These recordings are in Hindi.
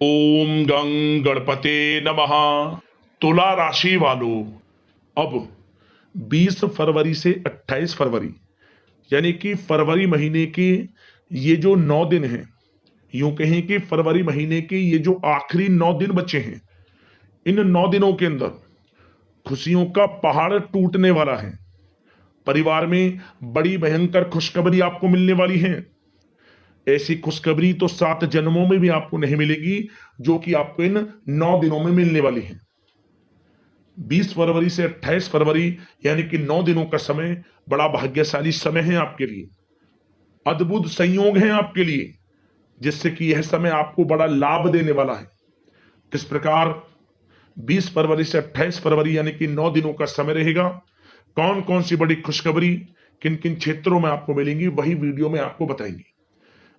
ओम गं गणपते नमः। तुला राशि वालों, अब 20 फरवरी से 28 फरवरी यानी कि फरवरी महीने के ये जो 9 दिन हैं, यूं कहें कि फरवरी महीने के ये जो आखिरी 9 दिन बचे हैं, इन 9 दिनों के अंदर खुशियों का पहाड़ टूटने वाला है। परिवार में बड़ी भयंकर खुशखबरी आपको मिलने वाली है। ऐसी खुशखबरी तो 7 जन्मों में भी आपको नहीं मिलेगी, जो कि आपको इन 9 दिनों में मिलने वाली है। 20 फरवरी से 28 फरवरी यानी कि 9 दिनों का समय बड़ा भाग्यशाली समय है आपके लिए। अद्भुत संयोग है आपके लिए, जिससे कि यह समय आपको बड़ा लाभ देने वाला है। किस प्रकार 20 फरवरी से 28 फरवरी यानी कि 9 दिनों का समय रहेगा, कौन कौन सी बड़ी खुशखबरी किन किन क्षेत्रों में आपको मिलेंगी, वही वीडियो में आपको बताएंगे।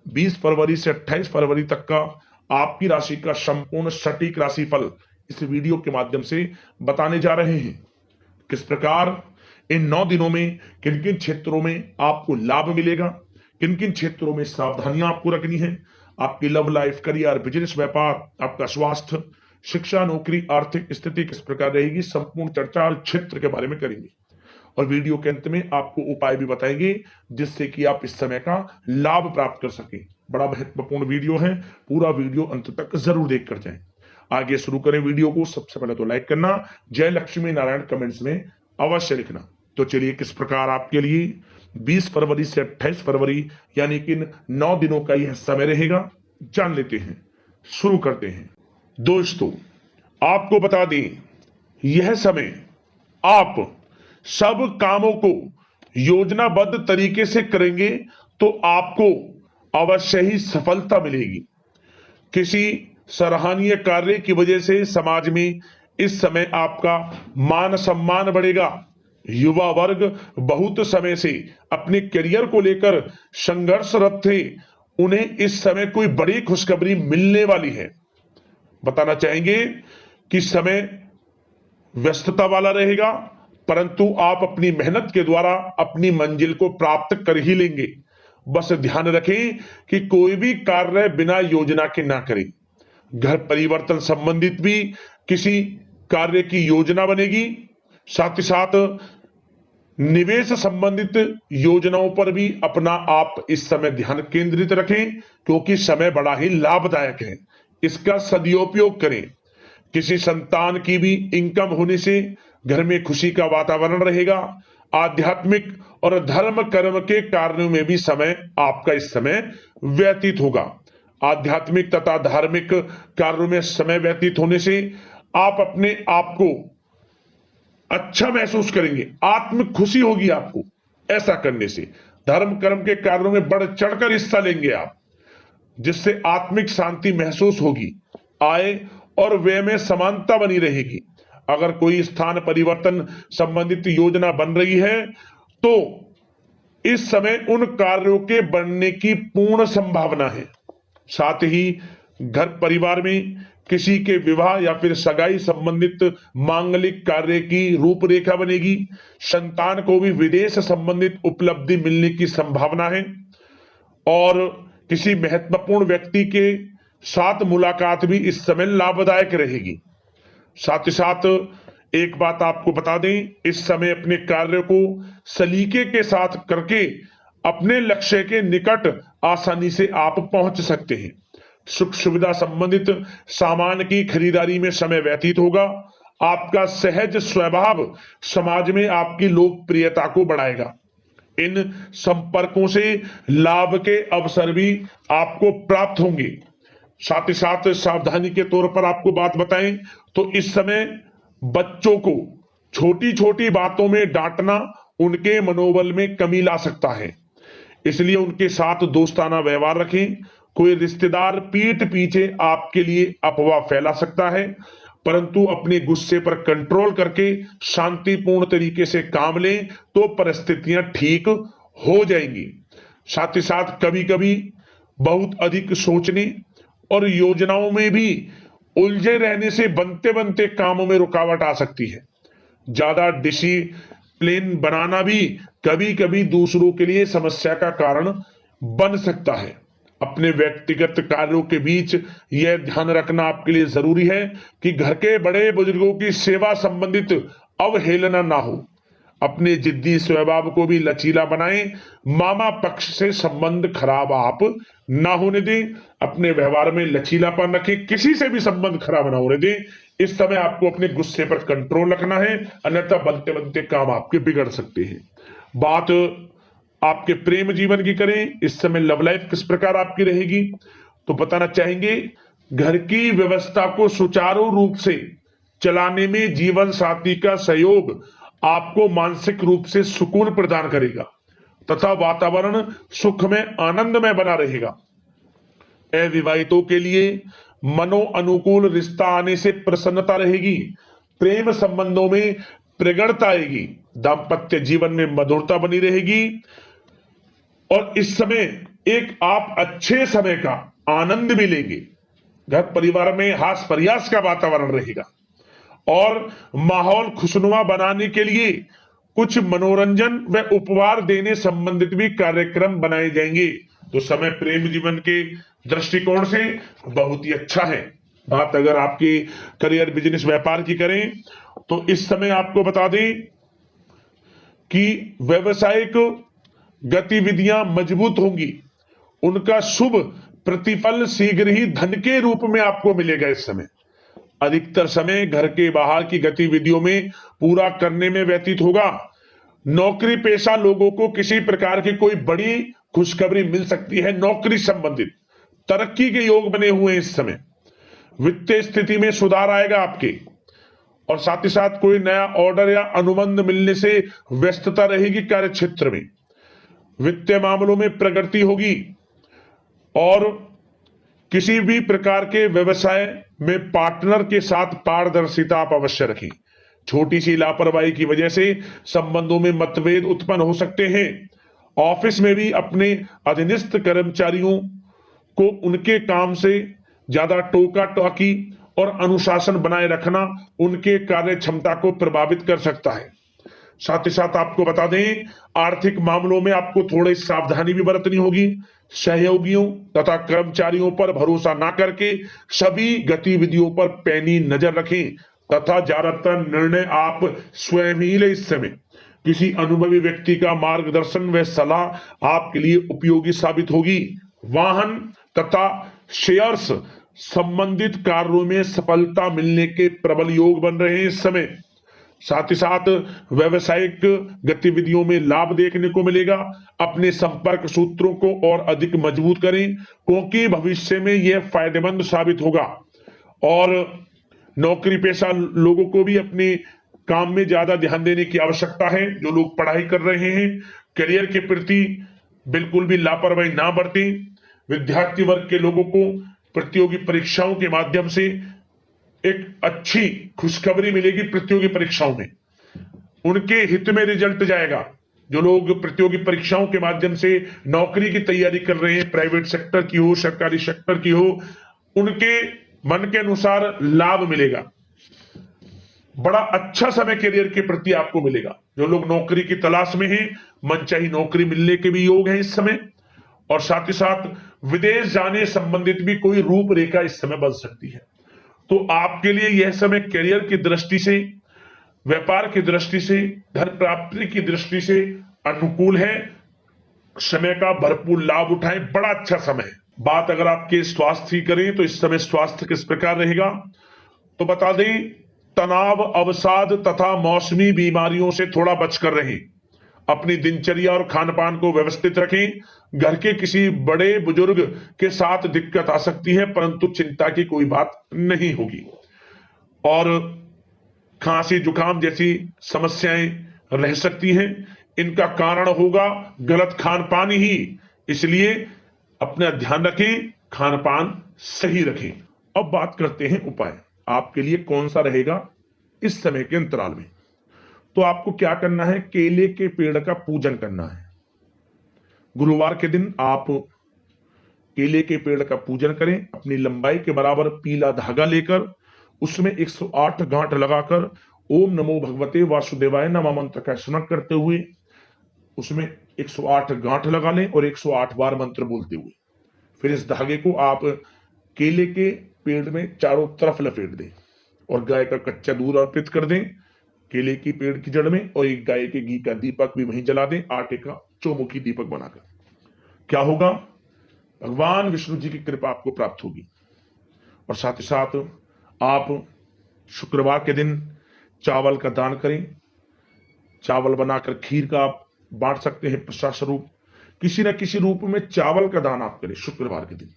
20 फरवरी से 28 फरवरी तक का आपकी राशि का संपूर्ण सटीक राशिफल इस वीडियो के माध्यम से बताने जा रहे हैं। किस प्रकार इन 9 दिनों में किन किन क्षेत्रों में आपको लाभ मिलेगा, किन किन क्षेत्रों में सावधानियां आपको रखनी है। आपकी लव लाइफ, करियर, बिजनेस, व्यापार, आपका स्वास्थ्य, शिक्षा, नौकरी, आर्थिक स्थिति किस प्रकार रहेगी, संपूर्ण चर्चा क्षेत्र के बारे में करेंगे। और वीडियो के अंत में आपको उपाय भी बताएंगे, जिससे कि आप इस समय का लाभ प्राप्त कर सकें। बड़ा महत्वपूर्ण वीडियो है, पूरा वीडियो अंत तक जरूर देख कर जाएं। आगे शुरू करें वीडियो को। सबसे पहले तो लाइक करना, जय लक्ष्मी नारायण कमेंट्स में अवश्य लिखना। तो चलिए, किस प्रकार आपके लिए 20 फरवरी से 28 फरवरी यानी कि 9 दिनों का यह समय रहेगा, जान लेते हैं। शुरू करते हैं। दोस्तों, आपको बता दें, यह समय आप सब कामों को योजनाबद्ध तरीके से करेंगे तो आपको अवश्य ही सफलता मिलेगी। किसी सराहनीय कार्य की वजह से समाज में इस समय आपका मान सम्मान बढ़ेगा। युवा वर्ग बहुत समय से अपने करियर को लेकर संघर्षरत थे, उन्हें इस समय कोई बड़ी खुशखबरी मिलने वाली है। बताना चाहेंगे कि समय व्यस्तता वाला रहेगा, परंतु आप अपनी मेहनत के द्वारा अपनी मंजिल को प्राप्त कर ही लेंगे। बस ध्यान रखें कि कोई भी कार्य बिना योजना के ना करें। घर परिवर्तन संबंधित भी किसी कार्य की योजना बनेगी। साथ ही साथ निवेश संबंधित योजनाओं पर भी अपना आप इस समय ध्यान केंद्रित रखें, क्योंकि समय बड़ा ही लाभदायक है। इसका सदुपयोग करें। किसी संतान की भी इनकम होने से घर में खुशी का वातावरण रहेगा। आध्यात्मिक और धर्म कर्म के कार्यों में भी समय आपका इस समय व्यतीत होगा। आध्यात्मिक तथा धार्मिक कार्यों में समय व्यतीत होने से आप अपने आप को अच्छा महसूस करेंगे, आत्म खुशी होगी आपको। ऐसा करने से धर्म कर्म के कार्यों में बढ़ चढ़कर हिस्सा लेंगे आप, जिससे आत्मिक शांति महसूस होगी। आय और व्यय में समानता बनी रहेगी। अगर कोई स्थान परिवर्तन संबंधित योजना बन रही है तो इस समय उन कार्यों के बनने की पूर्ण संभावना है। साथ ही घर परिवार में किसी के विवाह या फिर सगाई संबंधित मांगलिक कार्य की रूपरेखा बनेगी। संतान को भी विदेश संबंधित उपलब्धि मिलने की संभावना है। और किसी महत्वपूर्ण व्यक्ति के साथ मुलाकात भी इस समय लाभदायक रहेगी। साथ ही साथ एक बात आपको बता दें, इस समय अपने कार्य को सलीके के साथ करके अपने लक्ष्य के निकट आसानी से आप पहुंच सकते हैं। सुख सुविधा संबंधित सामान की खरीदारी में समय व्यतीत होगा। आपका सहज स्वभाव समाज में आपकी लोकप्रियता को बढ़ाएगा। इन संपर्कों से लाभ के अवसर भी आपको प्राप्त होंगे। साथ ही साथ सावधानी के तौर पर आपको बात बताएं तो इस समय बच्चों को छोटी छोटी बातों में डांटना उनके मनोबल में कमी ला सकता है, इसलिए उनके साथ दोस्ताना व्यवहार रखें। कोई रिश्तेदार पीठ पीछे आपके लिए अफवाह फैला सकता है, परंतु अपने गुस्से पर कंट्रोल करके शांतिपूर्ण तरीके से काम लें तो परिस्थितियां ठीक हो जाएंगी। साथ ही साथ कभी कभी बहुत अधिक सोचने और योजनाओं में भी उलझे रहने से बनते बनते कामों में रुकावट आ सकती है। ज्यादा डिसिप्लिन बनाना भी कभी कभी दूसरों के लिए समस्या का कारण बन सकता है। अपने व्यक्तिगत कार्यों के बीच यह ध्यान रखना आपके लिए जरूरी है कि घर के बड़े बुजुर्गों की सेवा संबंधित अवहेलना ना हो। अपने जिद्दी स्वभाव को भी लचीला बनाएं। मामा पक्ष से संबंध खराब आप ना होने दें। अपने व्यवहार में लचीलापन रखें, किसी से भी संबंध खराब ना होने दें। इस समय आपको अपने गुस्से पर कंट्रोल रखना है, अन्यथा बनते बनते काम आपके बिगड़ सकते हैं। बात आपके प्रेम जीवन की करें, इस समय लव लाइफ किस प्रकार आपकी रहेगी, तो बताना चाहेंगे घर की व्यवस्था को सुचारू रूप से चलाने में जीवन साथी का सहयोग आपको मानसिक रूप से सुकून प्रदान करेगा तथा वातावरण सुख में आनंद में बना रहेगा। अविवाहितों के लिए मनो अनुकूल रिश्ता आने से प्रसन्नता रहेगी। प्रेम संबंधों में प्रगड़ता आएगी। दाम्पत्य जीवन में मधुरता बनी रहेगी और इस समय एक आप अच्छे समय का आनंद भी लेंगे। घर परिवार में हास प्रयास का वातावरण रहेगा और माहौल खुशनुमा बनाने के लिए कुछ मनोरंजन व उपहार देने संबंधित भी कार्यक्रम बनाए जाएंगे। तो समय प्रेम जीवन के दृष्टिकोण से बहुत ही अच्छा है। बात अगर आपके करियर बिजनेस व्यापार की करें तो इस समय आपको बता दें कि व्यवसायिक गतिविधियां मजबूत होंगी। उनका शुभ प्रतिफल शीघ्र ही धन के रूप में आपको मिलेगा। इस समय अधिकतर समय घर के बाहर की गतिविधियों में पूरा करने में व्यतीत होगा। नौकरी पेशा लोगों को किसी प्रकार की कोई बड़ी खुशखबरी मिल सकती है। नौकरी संबंधित तरक्की के योग बने हुए हैं। इस समय वित्तीय स्थिति में सुधार आएगा आपके, और साथ ही साथ कोई नया ऑर्डर या अनुबंध मिलने से व्यस्तता रहेगी। कार्य क्षेत्र में वित्तीय मामलों में प्रगति होगी और किसी भी प्रकार के व्यवसाय में पार्टनर के साथ पारदर्शिता आप अवश्य रखें। छोटी सी लापरवाही की वजह से संबंधों में मतभेद उत्पन्न हो सकते हैं। ऑफिस में भी अपने अधीनस्थ कर्मचारियों को उनके काम से ज्यादा टोका टाकी और अनुशासन बनाए रखना उनके कार्य क्षमता को प्रभावित कर सकता है। साथ ही साथ आपको बता दें आर्थिक मामलों में आपको थोड़ी सावधानी भी बरतनी होगी। सहयोगियों तथा कर्मचारियों पर भरोसा ना करके सभी गतिविधियों पर पैनी नजर रखें तथा ज्यादातर निर्णय आप स्वयं ही लें। इस समय किसी अनुभवी व्यक्ति का मार्गदर्शन व सलाह आपके लिए उपयोगी साबित होगी। वाहन तथा शेयर्स संबंधित कार्यों में सफलता मिलने के प्रबल योग बन रहे हैं इस समय। साथ ही साथ व्यवसायिक गतिविधियों में लाभ देखने को मिलेगा। अपने संपर्क सूत्रों को और अधिक मजबूत करें क्योंकि भविष्य में यह फायदेमंद साबित होगा। और नौकरी पेशा लोगों को भी अपने काम में ज्यादा ध्यान देने की आवश्यकता है। जो लोग पढ़ाई कर रहे हैं करियर के प्रति बिल्कुल भी लापरवाही ना बरतें। विद्यार्थी वर्ग के लोगों को प्रतियोगी परीक्षाओं के माध्यम से एक अच्छी खुशखबरी मिलेगी। प्रतियोगी परीक्षाओं में उनके हित में रिजल्ट जाएगा। जो लोग प्रतियोगी परीक्षाओं के माध्यम से नौकरी की तैयारी कर रहे हैं, प्राइवेट सेक्टर की हो सरकारी सेक्टर की हो, उनके मन के अनुसार लाभ मिलेगा। बड़ा अच्छा समय करियर के प्रति आपको मिलेगा। जो लोग नौकरी की तलाश में हैं मनचाही नौकरी मिलने के भी योग हैं इस समय। और साथ ही साथ विदेश जाने संबंधित भी कोई रूपरेखा इस समय बन सकती है। तो आपके लिए यह समय करियर की दृष्टि से, व्यापार की दृष्टि से, धन प्राप्ति की दृष्टि से अनुकूल है। समय का भरपूर लाभ उठाएं, बड़ा अच्छा समय है। बात अगर आपके स्वास्थ्य की करें तो इस समय स्वास्थ्य किस प्रकार रहेगा, तो बता दें तनाव, अवसाद तथा मौसमी बीमारियों से थोड़ा बचकर रहें। अपनी दिनचर्या और खान पान को व्यवस्थित रखें। घर के किसी बड़े बुजुर्ग के साथ दिक्कत आ सकती है परंतु चिंता की कोई बात नहीं होगी। और खांसी जुकाम जैसी समस्याएं रह सकती हैं। इनका कारण होगा गलत खान पान ही। इसलिए अपना ध्यान रखें, खान पान सही रखें। अब बात करते हैं उपाय आपके लिए कौन सा रहेगा इस समय के अंतराल में। तो आपको क्या करना है, केले के पेड़ का पूजन करना है। गुरुवार के दिन आप केले के पेड़ का पूजन करें। अपनी लंबाई के बराबर पीला धागा लेकर उसमें 108 गांठ लगाकर ओम नमो भगवते वासुदेवाय नमः मंत्र का स्मरण करते हुए उसमें 108 गांठ लगा लें और 108 बार मंत्र बोलते हुए फिर इस धागे को आप केले के पेड़ में चारों तरफ लपेट दें और गाय का कच्चा दूध अर्पित कर दें केले की पेड़ की जड़ में, और एक गाय के घी का दीपक भी वहीं जला दें, आटे का चौमुखी दीपक बनाकर। क्या होगा? भगवान विष्णु जी की कृपा आपको प्राप्त होगी। और साथ ही साथ आप शुक्रवार के दिन चावल का दान करें। चावल बनाकर खीर का आप बांट सकते हैं प्रसाद स्वरूप। किसी न किसी रूप में चावल का दान आप करें शुक्रवार के दिन।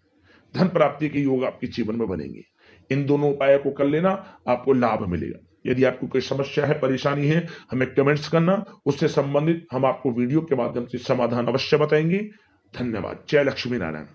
धन प्राप्ति के योग आपके जीवन में बनेंगे। इन दोनों उपायों को कर लेना, आपको लाभ मिलेगा। यदि आपको कोई समस्या है, परेशानी है, हमें कमेंट्स करना, उससे संबंधित हम आपको वीडियो के माध्यम से समाधान अवश्य बताएंगे। धन्यवाद। जय लक्ष्मी नारायण।